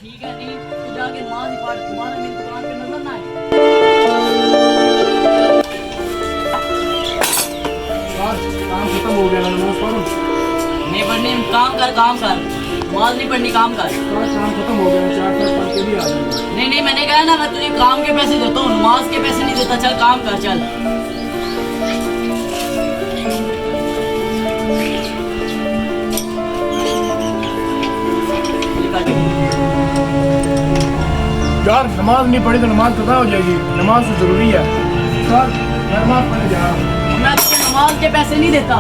ठीक है नहीं तो जाके नमाज ही पढ़, तुम्हारा मेरी दुकान पे नजर ना आए। काम खत्म हो गया, नमाज पढ़ो। नहीं पढ़नी, काम कर नमाज नहीं पढ़नी, काम कर। काम खत्म हो गया, चार पढ़ के भी आ जाऊंगा। नहीं मैंने कहा ना, मैं तुझे काम के पैसे देता हूँ, नमाज के पैसे नहीं देता। चल काम कर चल। यार नमाज नहीं पढ़ी तो नमाज कदा हो जाएगी, नमाज तो जरूरी है। सर मैं नमाज पढ़ने जा रहा हूँ। मैं तुझे नमाज के पैसे नहीं देता।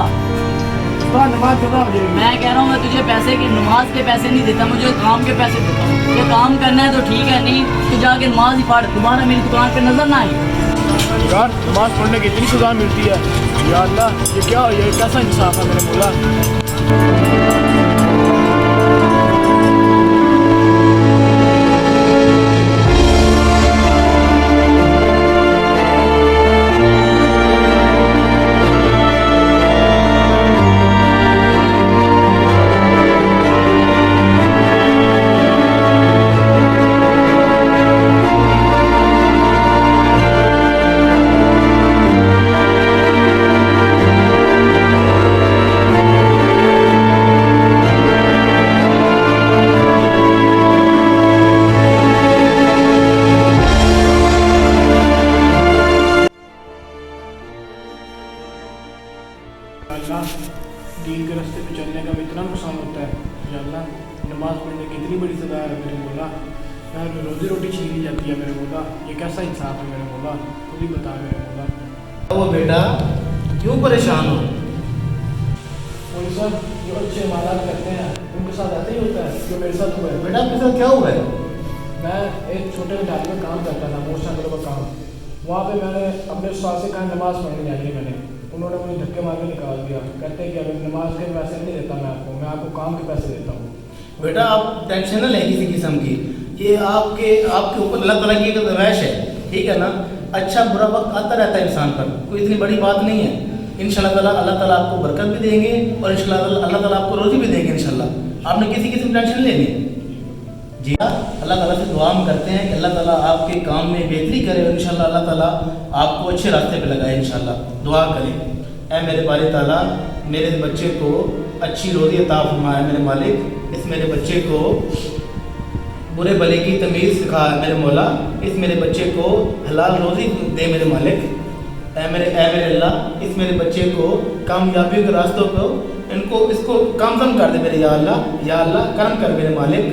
सर नमाज कदा हो जाएगी। मैं कह रहा हूँ मैं तुझे पैसे की नमाज के पैसे नहीं देता, मुझे काम के पैसे देता हूँ। ये काम करना है तो ठीक है, नहीं तो जाके नमाज ही पढ़, दोबारा मेरी दुकान पे नजर ना आए। यार नमाज पढ़ने की इतनी सजा मिलती है, या अल्लाह ये क्या हो, ये कैसा इंसाफ है मेरे मौला। अल्लाह दीन के रास्ते पे चलने का इतना नुकसान होता है, या अल्लाह नमाज पढ़ने की इतनी बड़ी सजा है मेरे मौला। यार रोजी रोटी छीनी जाती है मेरे मौला, ये कैसा इंसाफ है मेरे मौला, खुद ही बता मेरे मौला। वो बेटा क्यों परेशान हो? और सर जो अच्छे मालात करते हैं उनके साथ ऐसे ही होता है जो मेरे साथ हुआ है। बेटा आपके साथ क्या हुआ है? मैं एक छोटे ढाबे में काम करता था, मोटरसाइकिलों का काम। वहाँ पे मैंने अपने उस्ताद से कहा नमाज पढ़ने जानी है मैंने, उन्होंने मुझे धक्के मार के निकाल दिया। कहते हैं कि अगर नमाज के पैसे नहीं देता मैं आपको काम के पैसे देता हूँ। बेटा आप टेंशन न लें किसी किस्म की, ये आपके ऊपर अल्लाह ताला की एक रवैश है, ठीक है ना। अच्छा बुरा वक्त आता रहता है इंसान पर, कोई इतनी बड़ी बात नहीं है। इंशाल्लाह ताला अल्लाह ताला आपको बरकत भी देंगे और इंशाल्लाह अल्लाह ताला आपको रोजी भी देंगे इंशाल्लाह। आपने किसी किस्म टेंशन लेनी है। जी हाँ, अल्लाह ताला से दुआ हम करते हैं कि अल्लाह ताला आपके काम में बेहतरी करे और इंशाल्लाह अल्लाह ताला आपको अच्छे रास्ते पे लगाए इंशाल्लाह। दुआ करें, ऐ मेरे बारी ताला मेरे बच्चे को अच्छी रोज़ी अता फरमाए मेरे मालिक। इस मेरे बच्चे को बुरे भले की तमीज़ सिखा मेरे मौला। इस मेरे बच्चे को हलाल रोज़ी दे मेरे मालिक। ऐ मेरे अल्लाह इस मेरे बच्चे को कामयाबी के रास्तों को इसको कामयाब कर दे मेरे या अल्लाह करम कर मेरे मालिक।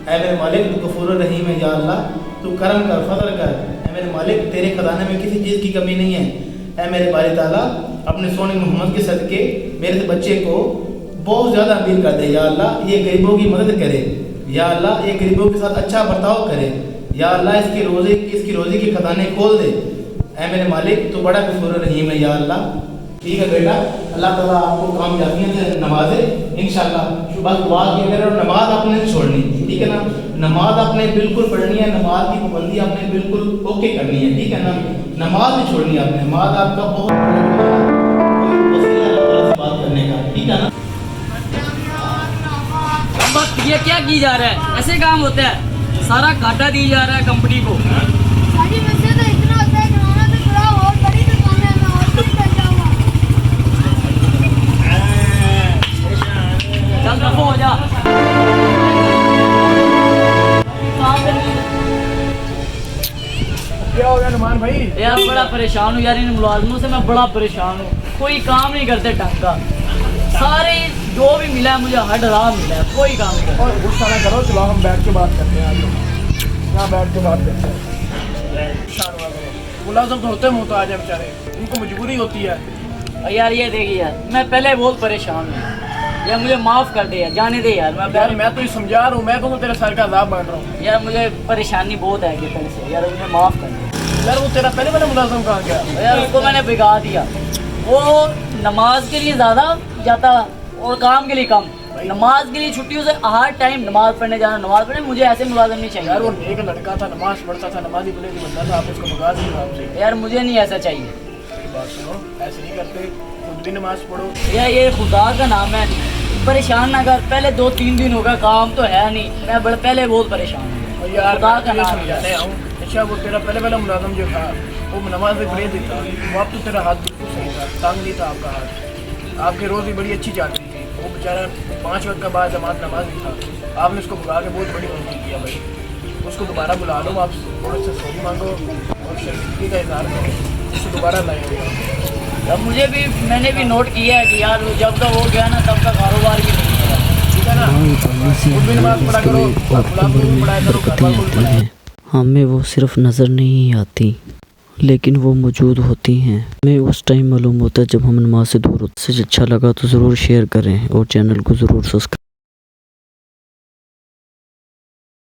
ऐ मेरे मालिक तू गफूर रहीम है या अल्लाह, तू करम कर फजल कर। ऐ मेरे मालिक तेरे खजाने में किसी चीज़ की कमी नहीं है। ऐ मेरे बारी ताला अपने सोने मोहम्मद के सदके मेरे बच्चे को बहुत ज़्यादा अमीर कर दे या अल्लाह। ये गरीबों की मदद करे या अल्लाह, ये गरीबों के साथ अच्छा बर्ताव करे या अल्लाह। इसकी रोज़ी के खजाने खोल दे। ऐ मेरे मालिक तू बड़ा गफूर रहीम है या अल्लाह। ठीक है बेटा, अल्लाह ताला आपको कामयाबियाँ से नवाजे इंशाल्लाह। बस दुआ किया करें और नमाज आपने नहीं छोड़नी, ठीक है ना। नमाज आपने बिल्कुल पढ़नी है, नमाज की पाबंदी आपने बिल्कुल ओके करनी है, ठीक है ना। नमाज नहीं छोड़नी आपने, नमाज आपका बहुत वसीला बात करने का, ठीक है ना। बस ये क्या की जा रहा है, ऐसे काम होता है, सारा घाटा दी जा रहा है कंपनी को। सारी वजह तो इतना होता है कि वहाँ पे थोड़ा और बड़ी दुकान है, मैं और भी कर जाऊँगा। चल रखो हो जा। क्या हो गया नुमान भाई? यार बड़ा परेशान हूँ यार, इन मुलाजमों से मैं बड़ा परेशान हूँ। कोई काम नहीं करते ढंग का, सारे जो भी मिला है मुझे हर हराम मिला है, कोई काम नहीं करता। और गुस्सा ना करो, चलो हम बैठ के बात करते हैं। आज यहाँ बैठ के बात करते हैं। मुलाजम तो होते मोहताज है बेचारे, उनको मजबूरी होती है। और यार ये देखिए यार, मैं पहले बहुत परेशान हूँ यार, मुझे माफ़ कर दे यार, जाने दे यार। मैं तो ये समझा रहा हूँ, मैं तो तेरे सर का अज़ाब बांट रहा हूँ यार, मुझे परेशानी बहुत है कि पहले से यार, मुझे माफ़ कर दे यार। वो तेरा पहले वाला मुलाजम कहाँ गया? यार, उसको मैंने बिगा दिया। वो नमाज के लिए ज़्यादा जाता और काम के लिए कम। नमाज के लिए छुट्टियों से हर टाइम नमाज पढ़ने जाना, नमाज पढ़ने। मुझे ऐसे मुलाजिम नहीं चाहिए यार। वो नेक लड़का था, नमाज पढ़ता था, नमाजी बुले की बंदा था, आप इसको भगा दिए आपसे। यार, मुझे नहीं ऐसा चाहिए। बात सुनो, ऐसे नहीं करते, खुद भी नमाज पढ़ो। यार ये खुदा का नाम है, परेशान ना कर। पहले 2-3 दिन होगा, काम तो है नहीं, मैं पहले बहुत परेशान हूँ। और यार खुदा का ये नाम समझाने आऊँ, अच्छा वो तेरा पहले मुलाजम जो था वो नमाज में पढ़े था, वो अब तो तेरा हाथ बिल्कुल सही था, तंग नहीं था आपका हाथ, आपकी रोज़ी बड़ी अच्छी चल रही थी, वो बेचारा 5 वक्त का बाद नमाज नहीं था, आपने उसको भगा के बहुत बड़ी गलती किया भाई, उसको दोबारा बुला लो, आप थोड़े से सॉरी मांगो और शर्मिंदगी का इजहार करो, उसको दोबारा लाएंगे। अब मुझे भी, मैंने भी नोट किया है कि यार जब तक हो गया ना तब तक कारोबार भी नहीं होगा। ठीक है ना, खुद भी नमाज पढ़ा करो, गुलाम को भी पढ़ाया करो, घर वालों को भी पढ़ाया करो। हमें वो सिर्फ नज़र नहीं आती लेकिन वो मौजूद होती हैं। हमें उस टाइम मालूम होता है जब हम नमाज से दूर होते हैं। अच्छा लगा तो ज़रूर शेयर करें और चैनल को ज़रूर सब्सक्राइब